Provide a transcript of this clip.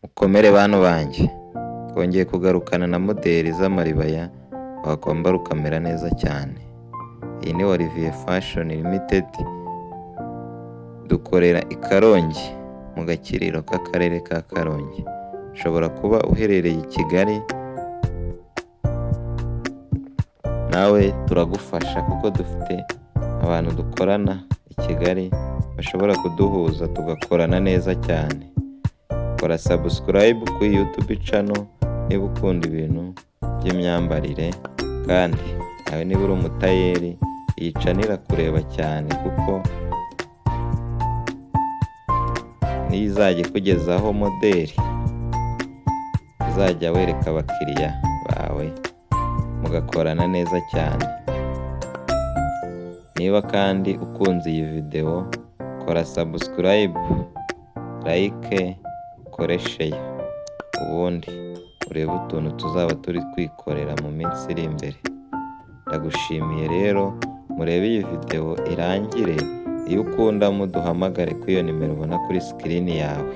Mukomere bantu banjye, twongeye kugarukana na moderi z'amaribaya wakwambara ukamera neza cyane. Iyi ni Olivier Fashion Limited, dukorera i Karongi mu gakiriro k'akarere ka Karongi. Ushobora kuba uherereye i Kigali, nawe turagufasha kuko dufite abantu dukorana i Kigali bashobora kuduhuza tugakorana neza cyane. Kora subscribe kuri YouTube channel niba ukunda ibintu by'imyambarire, kandi nawe niba uri umutayeri iyi channel irakureba cyane kuko niyo izajya ikugezaho moderi uzajya wereka abakiriya bawe mugakorana neza cyane. Niba kandi ukunze iyi video, kora subscribe, like, kore share, ubundi urebe utuntu tuzaba turi kwikorera mu minsi iri imbere. Ndagushimiye rero, murebe iyi video irangire. Iyo ukunda muduhamagare kuri iyo nimero ubona kuri screen yawe.